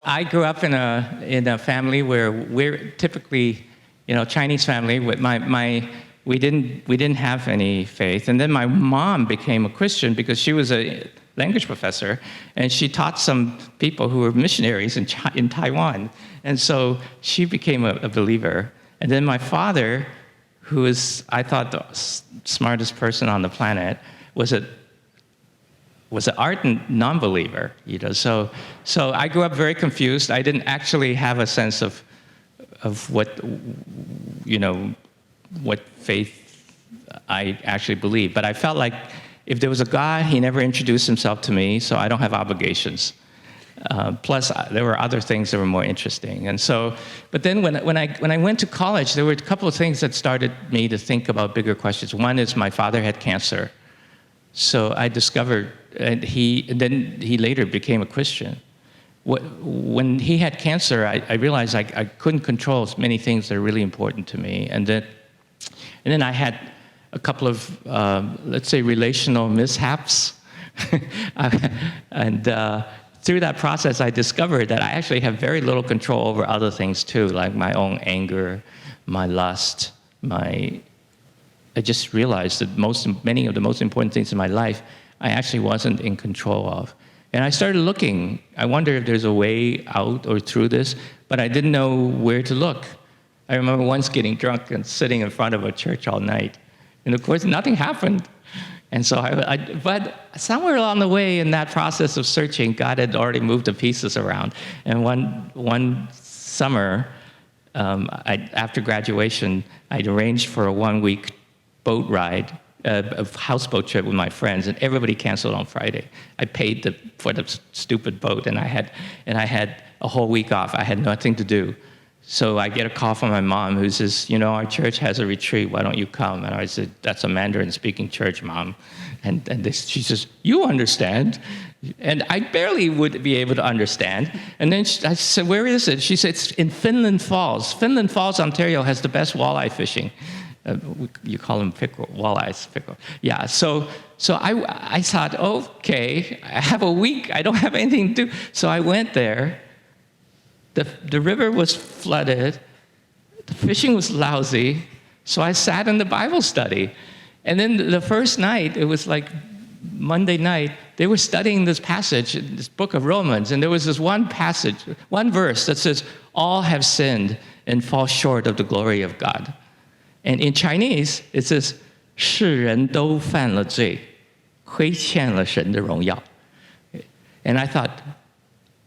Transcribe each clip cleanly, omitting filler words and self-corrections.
I grew up in a family where we're typically, Chinese family. With we didn't have any faith, and then my mom became a Christian because she was a language professor, and she taught some people who were missionaries in Taiwan, and so she became a believer. And then my father, who is, I thought, the smartest person on the planet, was an ardent non-believer, So I grew up very confused. I didn't actually have a sense of what, what faith I actually believed. But I felt like if there was a God, he never introduced himself to me, so I don't have obligations. Plus, there were other things that were more interesting. And so, but then when I went to college, there were a couple of things that started me to think about bigger questions. One is my father had cancer. So I discovered, and then he later became a Christian. When he had cancer, I realized I couldn't control many things that are really important to me. And then I had a couple of, let's say, relational mishaps. And through that process, I discovered that I actually have very little control over other things too, like my own anger, my lust, I just realized that many of the most important things in my life, I actually wasn't in control of. And I started looking. I wonder if there's a way out or through this, but I didn't know where to look. I remember once getting drunk and sitting in front of a church all night. And of course, nothing happened. And so but somewhere along the way in that process of searching, God had already moved the pieces around. And one summer, after graduation, I'd arranged for a 1-week boat ride, a houseboat trip with my friends, and everybody canceled on Friday. I paid for the stupid boat, and I had a whole week off. I had nothing to do. So I get a call from my mom who says, our church has a retreat, why don't you come? And I said, that's a Mandarin-speaking church, Mom. And she says, you understand? And I barely would be able to understand. And then I said, where is it? She said, it's in Finland Falls. Finland Falls, Ontario has the best walleye fishing. You call them walleyes. Yeah, so I thought, okay, I have a week, I don't have anything to do. So I went there. The river was flooded, the fishing was lousy, so I sat in the Bible study. And then the first night, it was like Monday night, they were studying this passage, this book of Romans, and there was this one passage, one verse that says, all have sinned and fall short of the glory of God. And in Chinese, it says, 世人都犯了罪，亏欠了神的荣耀. And I thought,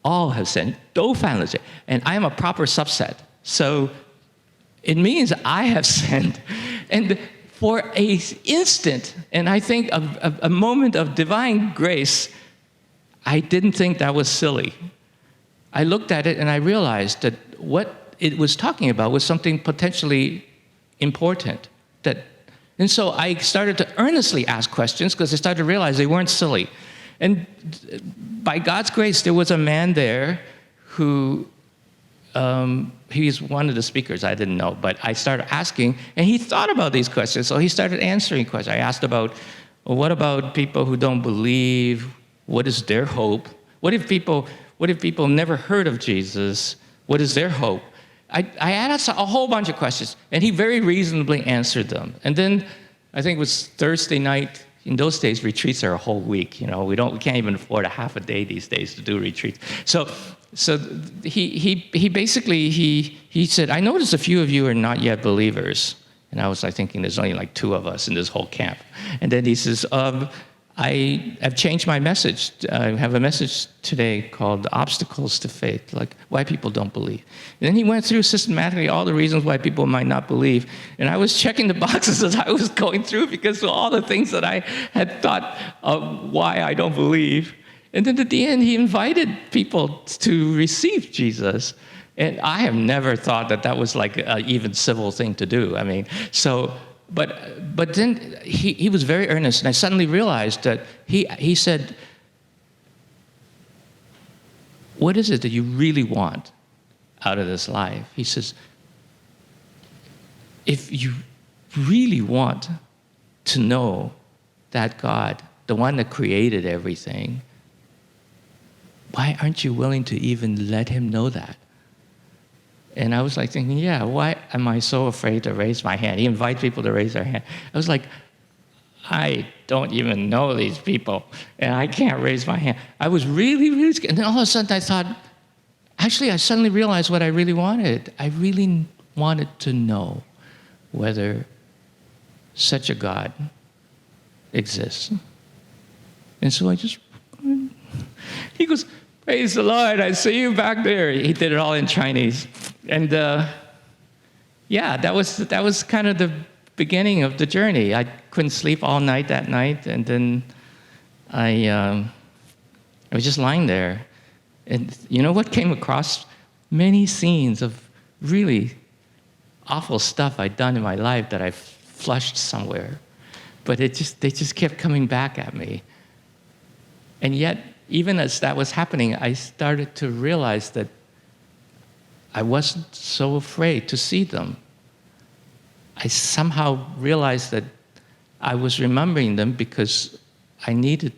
all have sinned, 都犯了罪. And I am a proper subset. So it means I have sinned. And for an instant, and I think a moment of divine grace, I didn't think that was silly. I looked at it and I realized that what it was talking about was something potentially important. And so I started to earnestly ask questions because I started to realize they weren't silly. And by God's grace, there was a man there who, he's one of the speakers, I didn't know, but I started asking, and he thought about these questions, so he started answering questions. I asked about, well, what about people who don't believe? What is their hope? What if people never heard of Jesus? What is their hope? I asked a whole bunch of questions, and he very reasonably answered them. And then I think it was Thursday night. In those days, retreats are a whole week. We can't even afford a half a day these days to do retreats. So he basically said, I noticed a few of you are not yet believers. And I was thinking there's only like 2 of us in this whole camp. And then he says, I have changed my message. I have a message today called Obstacles to Faith, like why people don't believe. And then he went through systematically all the reasons why people might not believe. And I was checking the boxes as I was going through because of all the things that I had thought of why I don't believe. And then at the end, he invited people to receive Jesus. And I have never thought that was like an even civil thing to do. But then he was very earnest, and I suddenly realized that he said, what is it that you really want out of this life? He says, if you really want to know that God, the one that created everything, why aren't you willing to even let him know that? And I was like thinking, yeah, why am I so afraid to raise my hand? He invites people to raise their hand. I was like, I don't even know these people, and I can't raise my hand. I was really, really scared. And then all of a sudden I thought, actually, I suddenly realized what I really wanted. I really wanted to know whether such a God exists. And so I just, he goes, praise the Lord, I see you back there. He did it all in Chinese. And yeah, that was kind of the beginning of the journey. I couldn't sleep all night that night, and then I was just lying there. And you know what came across? Many scenes of really awful stuff I'd done in my life that I flushed somewhere. But they just kept coming back at me. And yet, even as that was happening, I started to realize that I wasn't so afraid to see them. I somehow realized that I was remembering them because I needed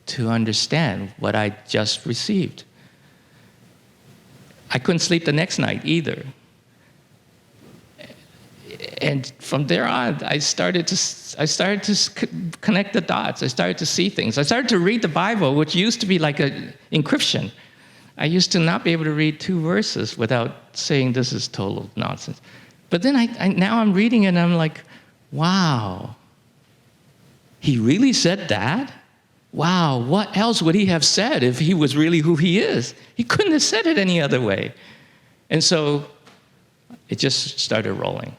to understand what I just received. I couldn't sleep the next night either. And from there on, I started to connect the dots. I started to see things. I started to read the Bible, which used to be like an encryption. I used to not be able to read 2 verses without saying this is total nonsense. But then now I'm reading it and I'm like, wow, he really said that? Wow, what else would he have said if he was really who he is? He couldn't have said it any other way. And so it just started rolling.